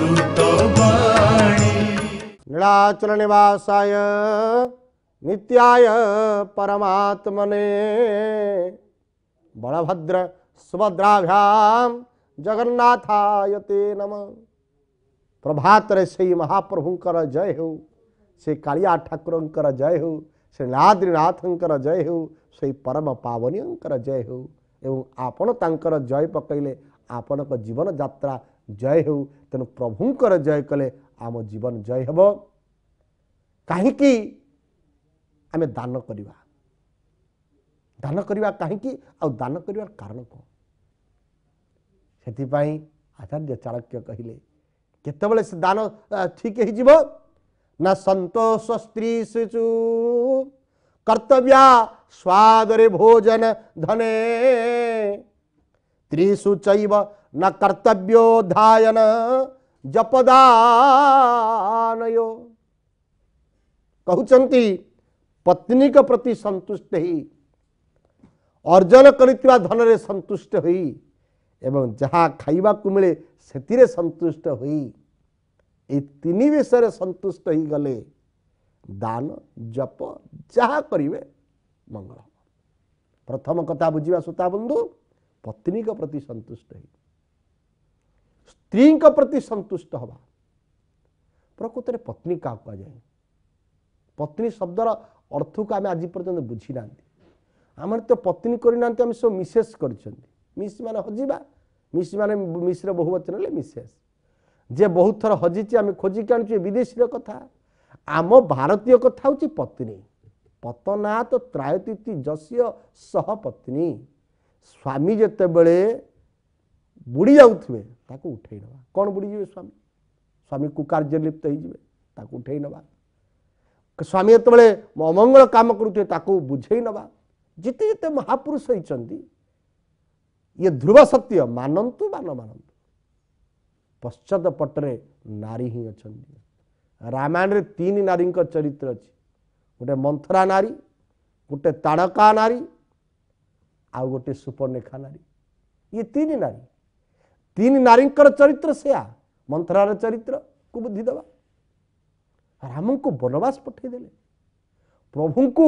अमृतवाणी। नीलाचल निवासाय नित्याय परमात्मने बलभद्र सुभद्राभ्याम जगन्नाथाय ते नमः। प्रभात रे से महाप्रभुंकर जय हो, से कालिया ठाकुरंकर जय हो, से नीलाद्रिनाथंकर जय हो, से परम पावनींकर जय हो। एवं आपण तांकर जय पकईले आपण जीवन यात्रा जय हो। तेणु प्रभुंकर जय कले आम जीवन जय हेब। कहीं आमे दान करिवा, दान करिवा कहीं आ दान करिवार कारण कौन? से आचार्य चाणक्य कहिले केतबेले से दान ठीक हो ना संतोष स्त्री शिशु कर्तव्या स्वादरे भोजन धने त्रिषु चैव न कर्तव्योधायन जपदानयो। कहउचंती पत्नी के प्रति संतुष्ट ही अर्जन करितबा धन रे संतुष्ट होई एवं जहाँ खाइबा को मिले सेतिरे संतुष्ट होई ए तीन विषय संतुष्ट ही गले दान जप जहाँ करिवे मंगल। प्रथम कथा बुझिबा श्रोता बंधु, पत्नी के प्रति संतुष्ट ही स्त्री के प्रति संतुष्ट हवा। प्रकृत में पत्नी क्या कह जाए? पत्नी शब्दर अर्थ को आम आज पर्यटन बुझी ना। आम तो पत्नी करना आम सब मिसेस कर मिस मान हजिबा, मिस मान मिश्र बहुवचन ले मिसेस जे बहुत थर हजिची आम खोजिक आनुचे विदेशी कथा। आम भारतीय कथा हूँ पत्नी। पतनात् त्रायतीति जस्य सह पत्नी। स्वामी जिते बड़े बुड़ी जाऊे ताको उठे नवा। कौन बुड़ी जाए? स्वामी स्वामी कुकार्य लिप्त हो उठे नवा। स्वामी जिते अमंगल काम करुए ताको बुझे नवा। जिते जिते महापुरुष होती ये ध्रुव सत्य मानतु बा न मानतु पश्चात पटरे नारी ही अच्छा। रामायण रे तीन नारी चरित्र अच्छी। गोटे मंथरा नारी, गोटे ताड़का नारी, आ गोटे सुपर्णेखा नारी। ये तीन नारी, तीन नारी चरित्र सेया। मंथरार चरित्र को बुद्धि दबा। राम को वनवास पठेदेले, प्रभु को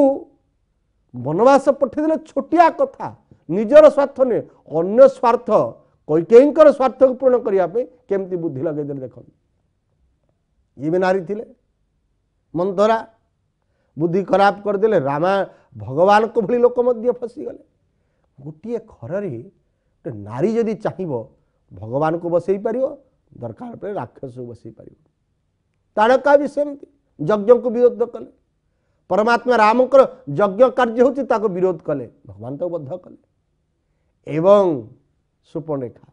वनवास पठेदेले छोटिया कथा। निजर स्वार्थ नहीं, अन्य स्वार्थ कैकेयींकर स्वार्थ को पूर्ण करने केमती बुद्धि लगे देख। ये भी नारी थिले। मंथरा बुद्धि खराब करदे। रामा भगवान को भली लोक मध्य फसीगले। गोटे घर गोटे नारी जदि चाहिए भगवान को बसई पार, दरकार पर राक्षस को बसई पार। ताड़का भी सेमती यज्ञ को विरोध कले। परमात्मा रामकर यज्ञ कार्य होता विरोध कले, भगवान तो बद्ध कले। एवं सुपर्णेखा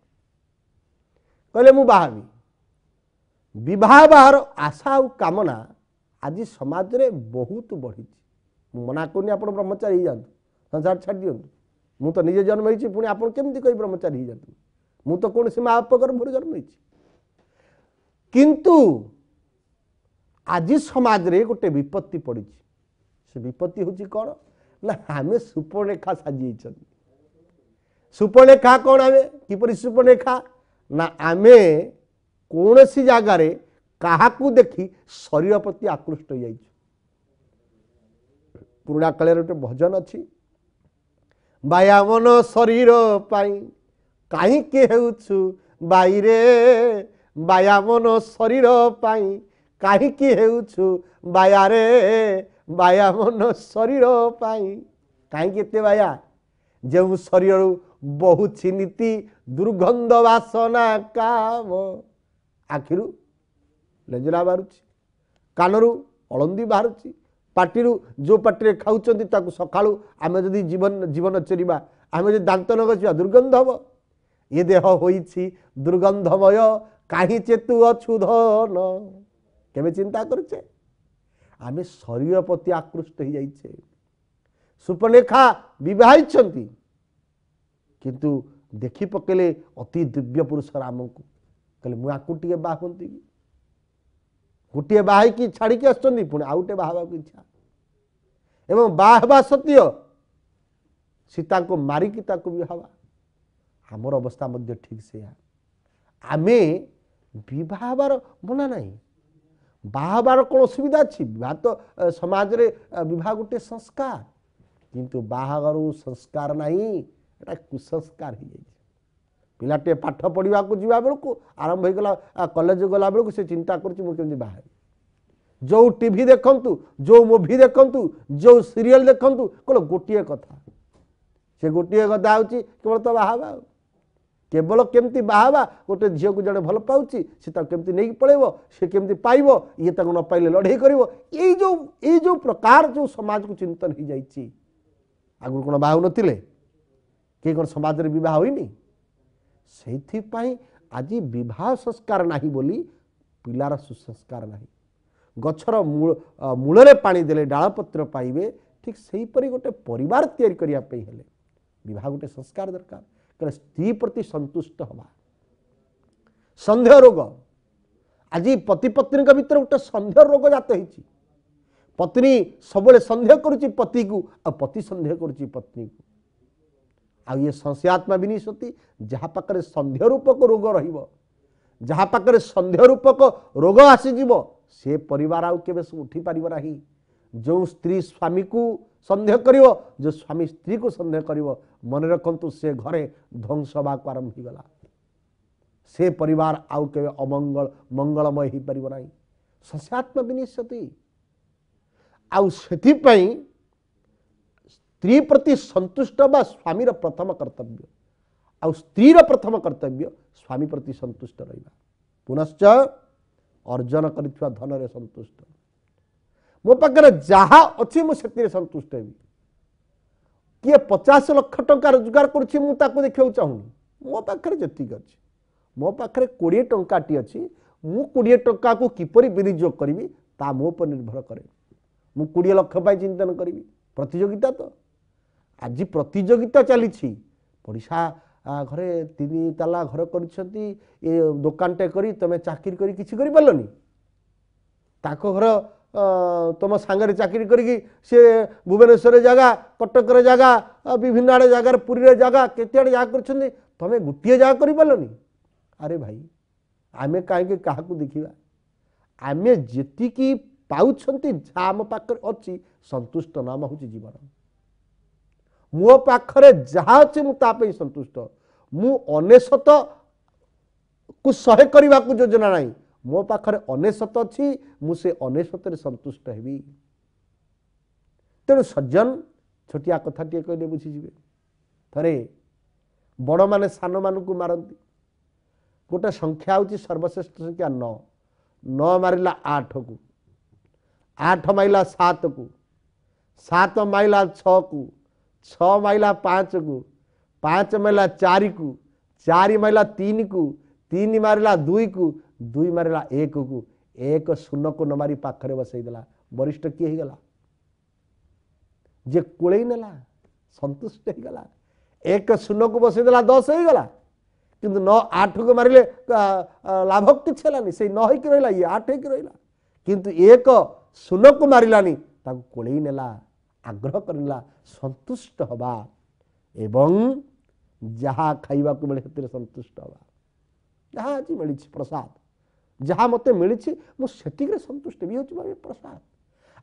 कहले मु बाहाबी। विवाह बाहर आशा और कामना आज समाज रे बहुत बढ़ी। मना करनी आप ब्रह्मचारी जातु, संसार छाड़ दिंतु। मु तो निजे जन्म होती पुणी आप केमती कही ब्रह्मचारी जातु? मु तो कौन से माँ बाप गर्भर जन्म होती। किंतु आज समाज रे गोटे विपत्ति पड़ी। से विपत्ति हूँ कौन ना आम सुपर्णेखा साजी। सुपर्णेखा कौन? आमे किपरि सुपर्णेखा ना आमे कौन सी जगार क्या देखी शरीर प्रति आकृष्ट हो जाइए। पुराणा काल गोटे भजन अच्छी, बाया मन शरीर पाई कहीं हेउछु बाईरे, बाया मन शरीर पाई कहीं हेउछु बायारे, बाया मन शरीर पाई कहीं एते बाया जो शरीर बहुत नीति दुर्गंध वासना काम। आखिरु लेजरा बाहर, कानरू अलंदी बाहर, पार्टी जो पार्टी खाऊँ सकाळू आम जदि जीवन जीवन चेरिबा आम जब दांत न घसिबा दुर्गंध हम। ये देह होइछि दुर्गंधमय कहीं चेतु अछुधन। केवे चिंता करुचे? आम शरीर प्रति आकृष्ट हो जाइछे। सुपर्णेखा विवाहित किंतु देखी पकेले अति दिव्य पुरुष राम को कहले मुझे टे बाहती कि गोटे बाहर की छाड़ी आसुँच पुणी आउ गोटे बाहर इच्छा एवं बाहवा सत्य सीता को मारिकी भी हवा। आमर अवस्था ठीक से आमे विवाह हबार मना नहीं बाहबार कौन असुविधा अच्छी विवाह तो समाज रे विवाह गोटे संस्कार किंतु बाहागर संस्कार नहीं एटा कुसंस्कार हो जाए पिलाटे पाठ पढ़ा जा बेलू आरंभ हो गला कॉलेज गला बेलू से चिंता करुँच बाहर जो टीवी देखंतु जो मूवी देखंतु जो सीरियल देखंतु कौन गोटे कथा से गोटे कथा हूँ केवल तो बाहा केवल केमती बाहा गोटे झील को जड़े भल पाऊँगी सी केमती नहीं पड़ेब सी केमती पाइब ये न पाइले लड़े कर जो प्रकार जो समाज को चिंतन हो जाइए आगुरी कौन बाहु नथिले कि कौन समाज रे विवाह होइनी से आज विवाह संस्कार नहीं बोली पिलार सुसंस्कार नहीं गछर मूल पानी देले डालपत्र पाइबे ठीक सेहीपरि गोटे परिवार तैयारी करिया पे हेले विवाह गोटे संस्कार दरकार कारण स्त्री प्रति संतुष्ट हवा संदेह रोग आज पति पत्नी भीतर गोटे संदेह रोग जात होती पत्नी सब संदेह करुच्ची पति को आ पति संदेह करुच्ची पत्नी को आ ये संशयात्मा विनिशति जहाँ पाखे संदेह रूपक रोग रहा पाखे संदेह रूपक रोग आसीज से परिवार आउ के उठी पार ना जो स्त्री स्वामी को संदेह कर जो स्वामी स्त्री को संदेह कर मन रखु से घरे ध्वंस हवा आरंभ हो गला से परिवार आउ के अमंगल मंगलमय हो पार ना संशयात्मा विनिशति आउ सेथिपाई स्त्री प्रति संतुष्ट बा स्वामी प्रथम कर्तव्य आउ स्त्री प्रथम कर्तव्य स्वामी प्रति संतुष्ट रहा पुनश्च अर्जन कर धन रे संतुष्ट मो पाखे जहाँ अच्छी मुझे संतुष्ट हेबी किए 50 लाख टंका रोजगार करुच्ची मुझे देखा चाहूनी मो पाखे जी अच्छी मो पाखे 20 टंकाटी अच्छी मु 20 टंका को किपरि विनियोग करी ता मो पर निर्भर करे मु 20 लाख चिंतन करी प्रतियोगिता तो आज प्रतियोगिता चली पड़िशा घरे 3 ताला घर कर दुकानटे करी तमें चाकरी करी किसी करि पारलनी ताको घर तुम सांगरे चाकरी करी सी भुवनेश्वर जगह कटक जगह विभिन्न आड़े जगार पुरी जगह केते आड़े जगह कर तमें गोटे जगह कर पारलनी अरे भाई आमे कहीं क्या देखा आमे जी पाउछंती आम पाखे अच्छी संतुष्ट नाम हूँ जीवन मो पाखरे जहाँ अच्छे मुझे संतुष्ट मु 99 को 100 करने को योजना नहीं मो पाखरे 99 अच्छी मुझे 99 संतुष्ट हेबी तेणु सज्जन छोटिया कथा टे कहले बुझीजे थे बड़ माने सान मान को मारती गोटे संख्या हूँ सर्वश्रेष्ठ संख्या 9 9 मारिला 8 को 8 माइला 7 को 7 माइला 6 को 6 माइला 5 को 5 माइला 4 को 4 माइला 3 को 3 मारिला 2 को 2 मारिला 1 को 1 शून्य को न मारी पाखरे बसईदेला वरिष्ठ किए गला जे कोड़े नेला संतुष्ट हो गला 1 शून्य को बसईदेला 10 हो गला किंतु 9 8 को मारिले लाभ किसी है से 9 होकर रहा ये 8 होकर रहा किंतु 1 शून्य को मारिलानी ताको कोड़े नेला आग्रह करला संतुष्ट हवा एवं जहाँ खाइबा को मिले से संतुष्ट हवा जहाँ आज मिली प्रसाद जहाँ मत मिली मुझे संतुष्ट भी हूँ प्रसाद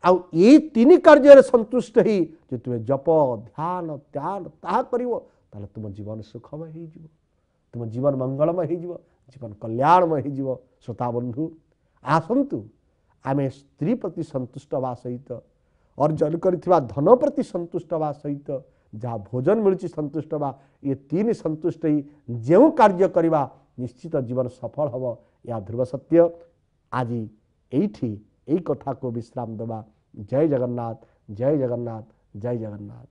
आउ ये 3 कार्य संतुष्ट ही जो तुम्हें जप ध्यान त्यान ता कर तुम जीवन सुखमय हो तुम जीवन मंगलमय हो जीवन कल्याणमय हो श्रोता बंधु आसतु आमे स्त्री प्रति संतुष्ट हवा सहित अर्जन करिथिबा धन प्रति संतुष्ट हवा सहित जहाँ भोजन मिलूँ संतुष्ट हवा ये 3 संतुष्ट ही जो कार्य करवा निश्चित जीवन सफल हम या ध्रुव सत्य आज यही कथा को विश्राम देवा जय जगन्नाथ जय जगन्नाथ जय जगन्नाथ।